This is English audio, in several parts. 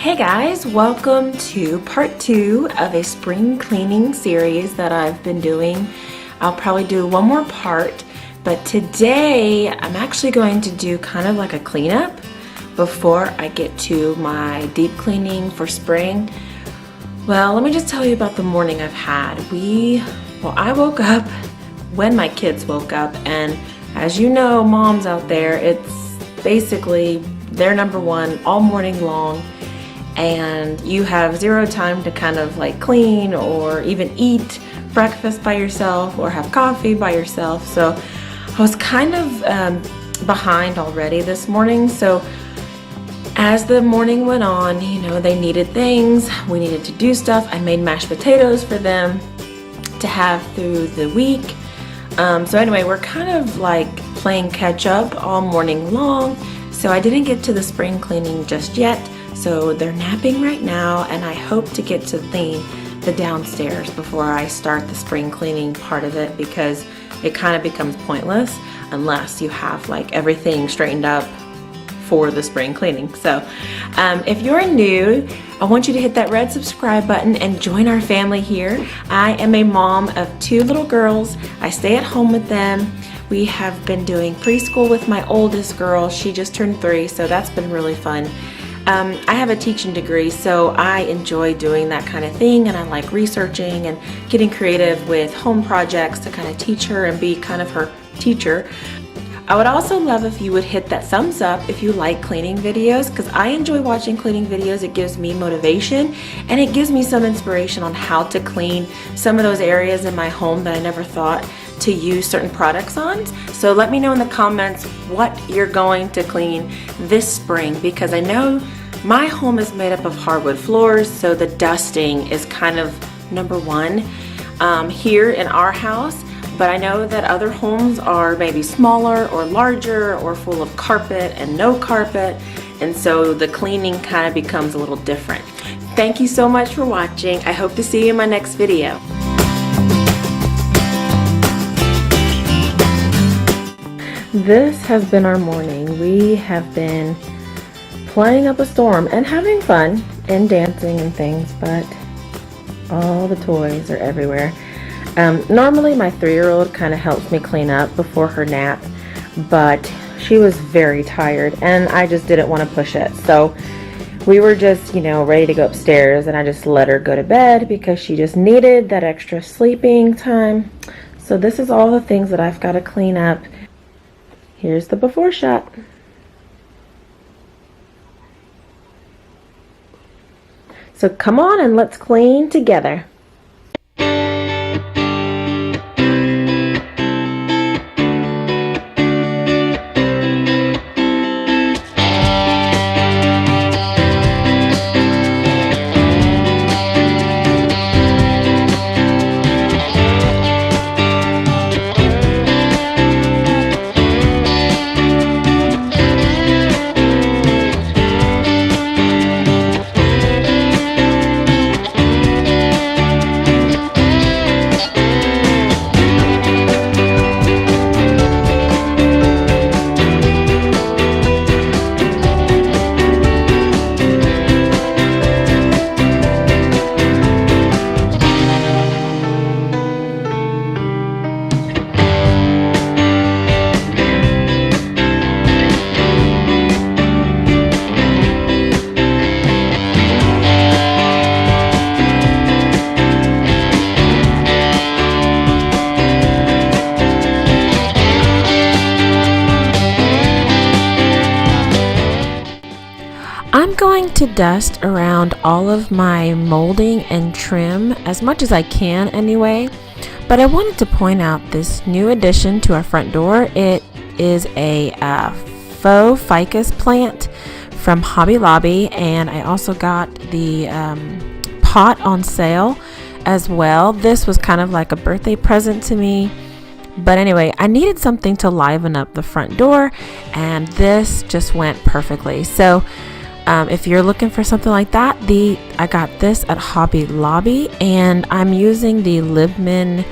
Hey guys, welcome to part 2 of a spring cleaning series that I've been doing. I'll probably do one more part, but today I'm actually going to do kind of like a cleanup before I get to my deep cleaning for spring. Well, let me just tell you about the morning I've had. I woke up when my kids woke up, and as you know, moms out there, it's basically their number one all morning long. And you have zero time to kind of like clean or even eat breakfast by yourself or have coffee by yourself. So I was kind of behind already this morning. So as the morning went on, they needed things, we needed to do stuff. I made mashed potatoes for them to have through the week. So anyway, we're kind of like playing catch up all morning long. So I didn't get to the spring cleaning just yet. So they're napping right now, and I hope to get to clean the downstairs before I start the spring cleaning part of it, because it kind of becomes pointless unless you have like everything straightened up for the spring cleaning. So if you're new, I want you to hit that red subscribe button and join our family here. I am a mom of 2 little girls. I stay at home with them. We have been doing preschool with my oldest girl. She just turned 3, so that's been really fun. I have a teaching degree, so I enjoy doing that kind of thing, and I like researching and getting creative with home projects to kind of teach her and be kind of her teacher. I would also love if you would hit that thumbs up if you like cleaning videos, because I enjoy watching cleaning videos. It gives me motivation, and it gives me some inspiration on how to clean some of those areas in my home that I never thought to use certain products on. So let me know in the comments what you're going to clean this spring, because I know my home is made up of hardwood floors, so the dusting is kind of number one here in our house. But I know that other homes are maybe smaller or larger or full of carpet and no carpet, and so the cleaning kind of becomes a little different. Thank you so much for watching. I hope to see you in my next video. This has been our morning. We have been playing up a storm and having fun and dancing and things, but all the toys are everywhere. Normally my 3-year-old kind of helps me clean up before her nap, but she was very tired and I just didn't want to push it. So we were just, ready to go upstairs, and I just let her go to bed because she just needed that extra sleeping time. So this is all the things that I've got to clean up. Here's the before shot. So come on and let's clean together. I'm going to dust around all of my molding and trim as much as I can anyway, but I wanted to point out this new addition to our front door. It is a faux ficus plant from Hobby Lobby, and I also got the pot on sale as well. This was kind of like a birthday present to me. But anyway, I needed something to liven up the front door, and this just went perfectly. So if you're looking for something like that, I got this at Hobby Lobby, and I'm using the Voluminous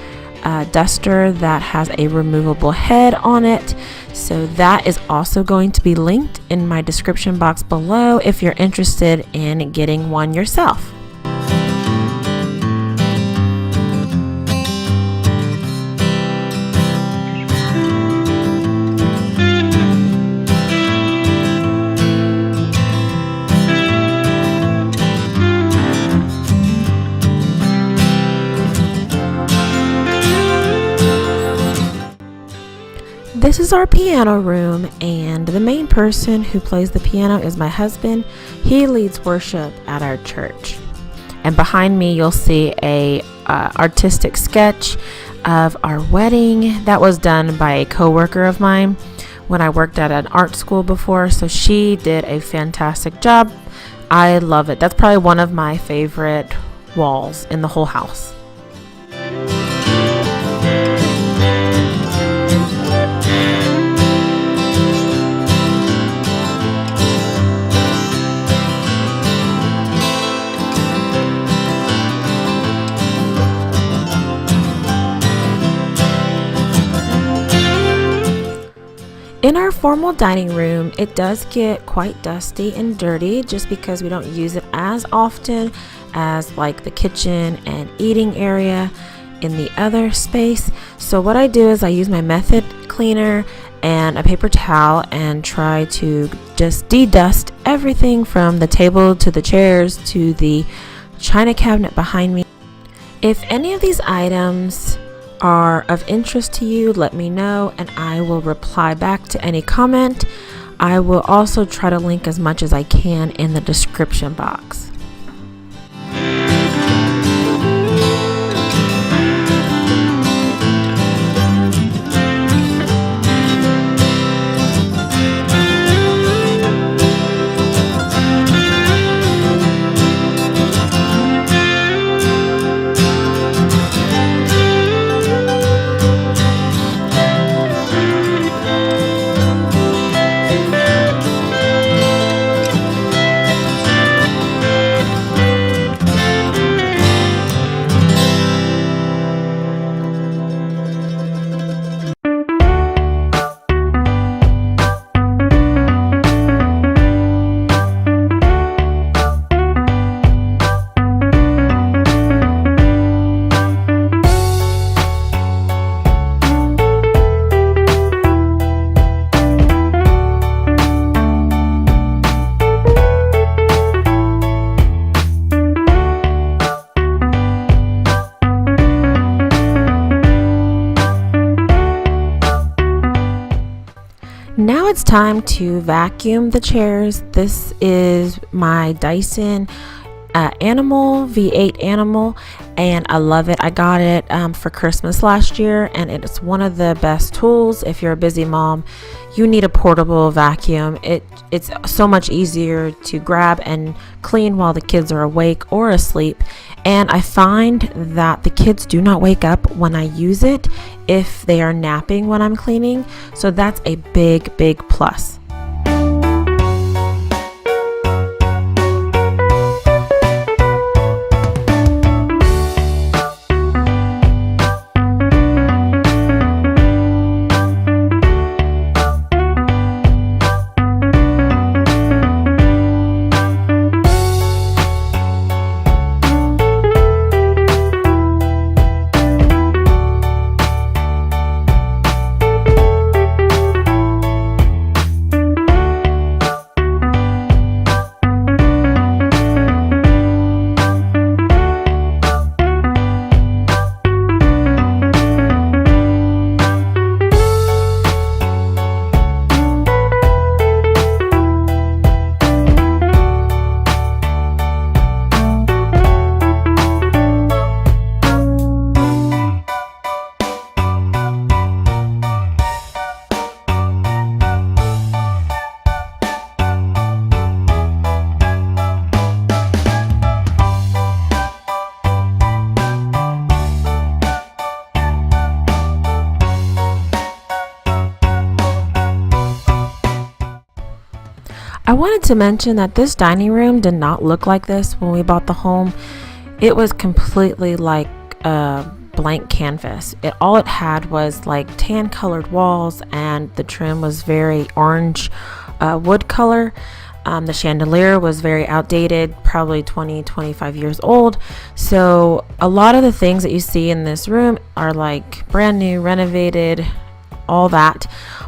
duster that has a removable head on it. So that is also going to be linked in my description box below if you're interested in getting one yourself. This is our piano room, and the main person who plays the piano is my husband. He leads worship at our church. And behind me you'll see a artistic sketch of our wedding that was done by a co-worker of mine when I worked at an art school before. So she did a fantastic job. I love it. That's probably one of my favorite walls in the whole house. In our formal dining room, it does get quite dusty and dirty just because we don't use it as often as like the kitchen and eating area in the other space. So what I do is I use my Method cleaner and a paper towel and try to just de-dust everything from the table to the chairs to the china cabinet behind me. If any of these items are of interest to you, let me know and I will reply back to any comment. I will also try to link as much as I can in the description box. Now it's time to vacuum the chairs. This is my Dyson Animal V8 Animal, and I love it. I got it for Christmas last year, and it's one of the best tools if you're a busy mom. You need a portable vacuum. It's so much easier to grab and clean while the kids are awake or asleep. And I find that the kids do not wake up when I use it if they are napping when I'm cleaning. So that's a big plus. I wanted to mention that this dining room did not look like this when we bought the home. It was completely like blank canvas. All it had was like tan colored walls, and the trim was very orange wood color. The chandelier was very outdated, probably 20-25 years old. So a lot of the things that you see in this room are like brand new, renovated, all that.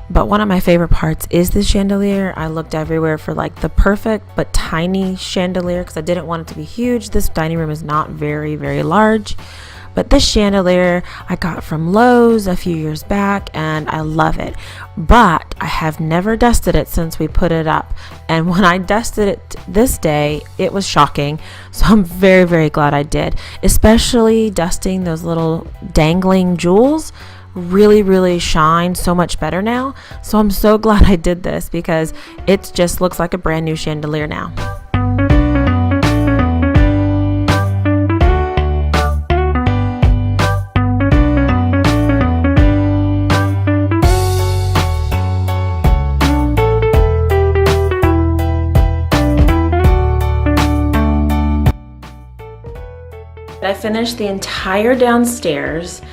But one of my favorite parts is the chandelier. I looked everywhere for like the perfect but tiny chandelier because I didn't want it to be huge. This dining room is not very, very large. But this chandelier I got from Lowe's a few years back, and I love it. But I have never dusted it since we put it up. And when I dusted it this day, it was shocking. So I'm very, very glad I did. Especially dusting those little dangling jewels really, really shine so much better now. So I'm so glad I did this because it just looks like a brand new chandelier now. I finished the entire downstairs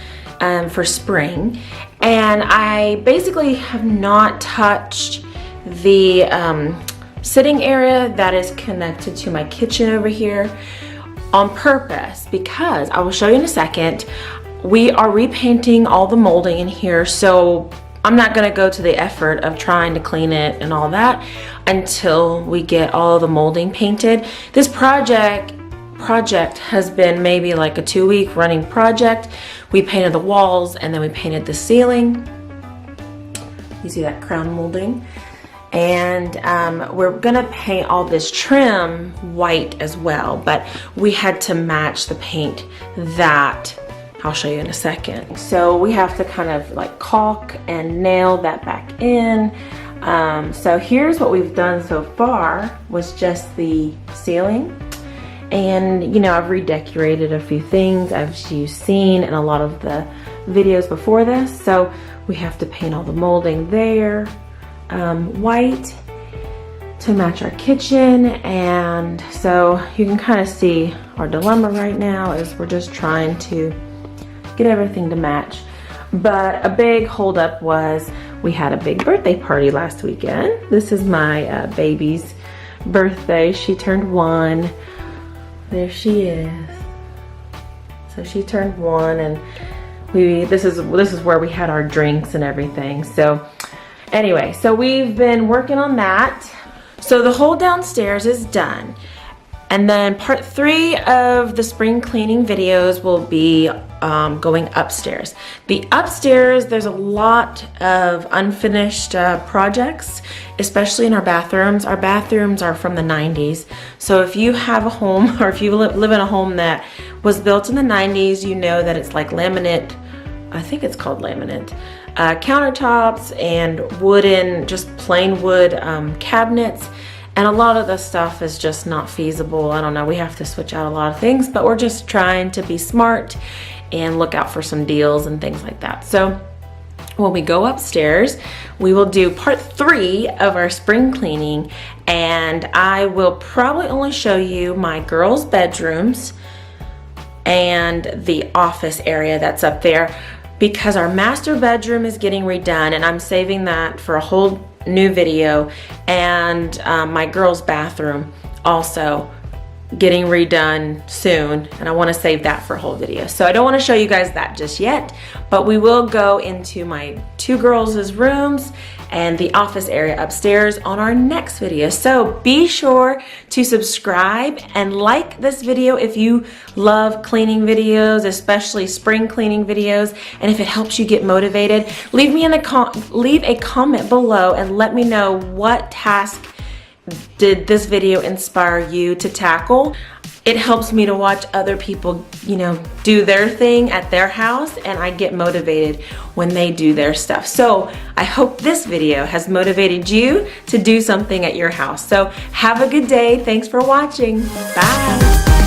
for spring, and I basically have not touched the sitting area that is connected to my kitchen over here on purpose, because I will show you in a second. We are repainting all the molding in here, so I'm not going to go to the effort of trying to clean it and all that until we get all the molding painted. This project has been maybe like a 2-week running project. We painted the walls and then we painted the ceiling. You see that crown molding? And we're gonna paint all this trim white as well, but we had to match the paint that I'll show you in a second. So we have to kind of like caulk and nail that back in. So here's what we've done so far, was just the ceiling. And you know, I've redecorated a few things as you've seen in a lot of the videos before this. So we have to paint all the molding there white to match our kitchen. And so you can kind of see our dilemma right now is we're just trying to get everything to match. But a big holdup was we had a big birthday party last weekend. This is my baby's birthday. She turned 1. There she is. So she turned 1, and this is where we had our drinks and everything. So anyway, so we've been working on that. So the whole downstairs is done. And then part 3 of the spring cleaning videos will be going upstairs. The upstairs, there's a lot of unfinished projects, especially in our bathrooms. Our bathrooms are from the 90s. So if you have a home, or if you live in a home that was built in the 90s, you know that it's like laminate, I think it's called laminate, countertops and wooden, just plain wood cabinets. And a lot of the stuff is just not feasible. I don't know, we have to switch out a lot of things, but we're just trying to be smart and look out for some deals and things like that. So when we go upstairs, we will do part 3 of our spring cleaning, and I will probably only show you my girls' bedrooms and the office area that's up there, because our master bedroom is getting redone, and I'm saving that for a whole new video. And my girls' bathroom also getting redone soon, and I want to save that for a whole video. So I don't want to show you guys that just yet, but we will go into my 2 girls' rooms and the office area upstairs on our next video. So be sure to subscribe and like this video if you love cleaning videos, especially spring cleaning videos, and if it helps you get motivated, leave a comment below and let me know what task did this video inspire you to tackle. It helps me to watch other people, you know, do their thing at their house, and I get motivated when they do their stuff. So I hope this video has motivated you to do something at your house. So have a good day. Thanks for watching. Bye.